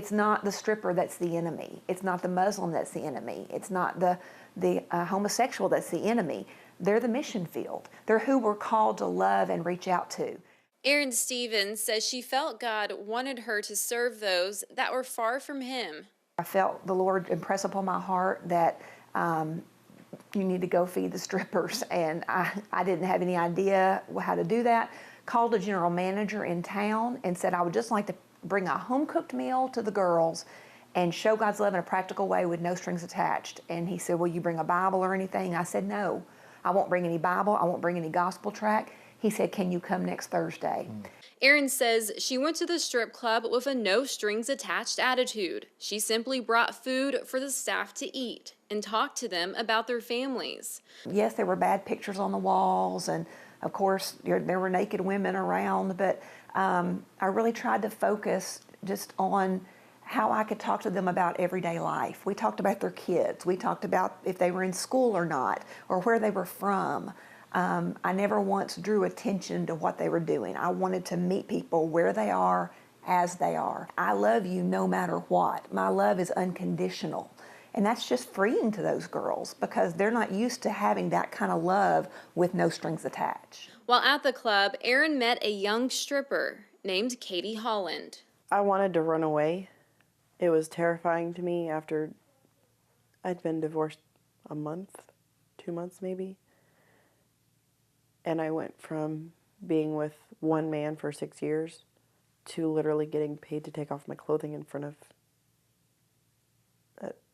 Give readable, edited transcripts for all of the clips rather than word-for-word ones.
It's not the stripper that's the enemy. It's not the Muslim that's the enemy. It's not the homosexual that's the enemy. They're the mission field. They're who we're called to love and reach out to. Erin Stevens says she felt God wanted her to serve those that were far from Him. I felt the Lord impress upon my heart that you need to go feed the strippers, and I didn't have any idea how to do that. Called a general manager in town and said I would just like to bring a home-cooked meal to the girls and show God's love in a practical way with no strings attached. And he said, will you bring a Bible or anything? I said, no, I won't bring any Bible. I won't bring any gospel tract. He said, can you come next Thursday? Erin says she went to the strip club with a no-strings-attached attitude. She simply brought food for the staff to eat and talked to them about their families. Yes, there were bad pictures on the walls, and of course there were naked women around, but I really tried to focus just on how I could talk to them about everyday life. We talked about their kids. We talked about if they were in school or not, or where they were from. I never once drew attention to what they were doing. I wanted to meet people where they are, as they are. I love you no matter what. My love is unconditional. And that's just freeing to those girls because they're not used to having that kind of love with no strings attached. While at the club, Erin met a young stripper named Katie Holland. I wanted to run away. It was terrifying to me after I'd been divorced a month, 2 months maybe. And I went from being with one man for 6 years to literally getting paid to take off my clothing in front of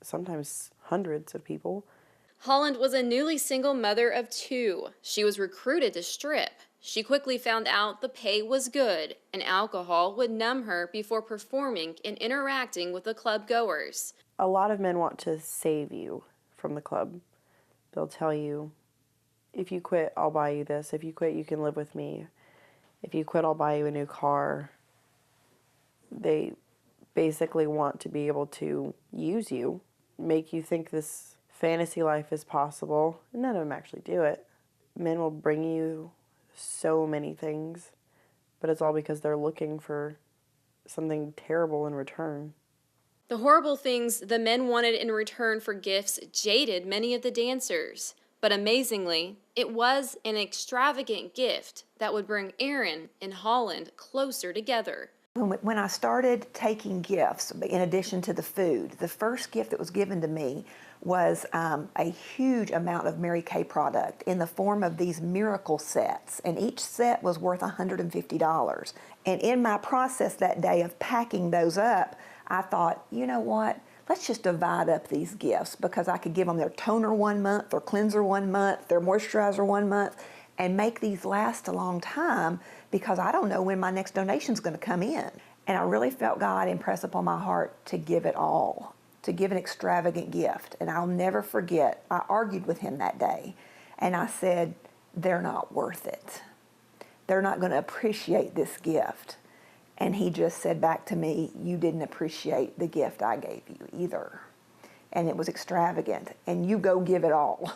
sometimes hundreds of people. Holland was a newly single mother of 2. She was recruited to strip. She quickly found out the pay was good and alcohol would numb her before performing and interacting with the club goers. A lot of men want to save you from the club. They'll tell you, if you quit, I'll buy you this. If you quit, you can live with me. If you quit, I'll buy you a new car. They basically want to be able to use you, make you think this fantasy life is possible. None of them actually do it. Men will bring you so many things, but it's all because they're looking for something terrible in return. The horrible things the men wanted in return for gifts jaded many of the dancers. But amazingly, it was an extravagant gift that would bring Erin and Holland closer together. When I started taking gifts, in addition to the food, the first gift that was given to me was a huge amount of Mary Kay product in the form of these miracle sets, and each set was worth $150. And in my process that day of packing those up, I thought, you know what? Let's just divide up these gifts because I could give them their toner 1 month, their cleanser 1 month, their moisturizer 1 month, and make these last a long time because I don't know when my next donation is going to come in. And I really felt God impress upon my heart to give it all, to give an extravagant gift. And I'll never forget, I argued with him that day, and I said, they're not worth it. They're not going to appreciate this gift. And he just said back to me, you didn't appreciate the gift I gave you either. And it was extravagant, and you go give it all.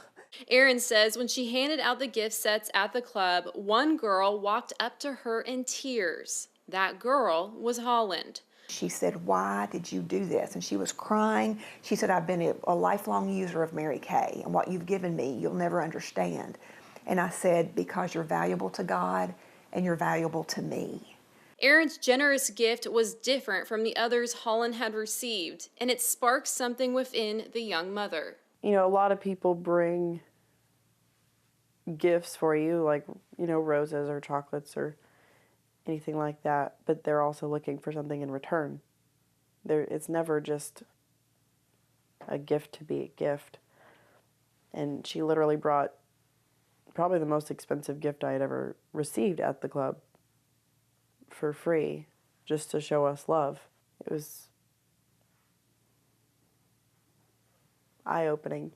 Erin says when she handed out the gift sets at the club, one girl walked up to her in tears. That girl was Holland. She said, why did you do this? And she was crying. She said, I've been a lifelong user of Mary Kay, and what you've given me, you'll never understand. And I said, because you're valuable to God and you're valuable to me. Erin's generous gift was different from the others Holland had received, and it sparked something within the young mother. You know, a lot of people bring gifts for you, like, you know, roses or chocolates or anything like that, but they're also looking for something in return. It's never just a gift to be a gift. And she literally brought probably the most expensive gift I had ever received at the club for free, just to show us love. It was eye-opening.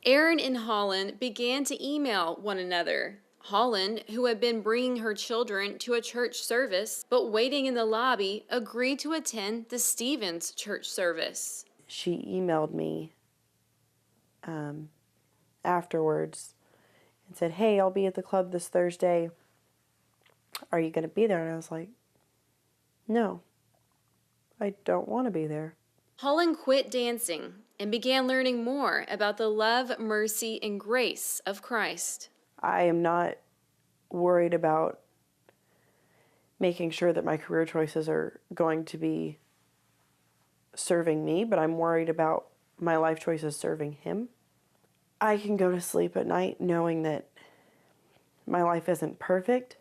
Erin and Holland began to email one another. Holland, who had been bringing her children to a church service but waiting in the lobby, agreed to attend the Stevens church service. She emailed me afterwards and said, hey, I'll be at the club this Thursday. Are you going to be there? And I was like, no, I don't want to be there. Holland quit dancing and began learning more about the love, mercy, and grace of Christ. I am not worried about making sure that my career choices are going to be serving me, but I'm worried about my life choices serving him. I can go to sleep at night knowing that my life isn't perfect,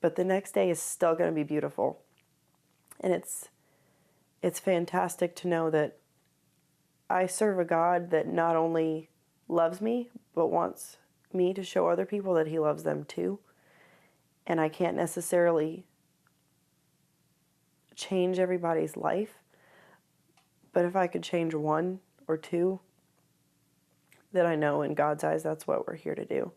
but the next day is still going to be beautiful. And it's fantastic to know that I serve a God that not only loves me, but wants me to show other people that he loves them too. And I can't necessarily change everybody's life, but if I could change one or two, then I know in God's eyes that's what we're here to do.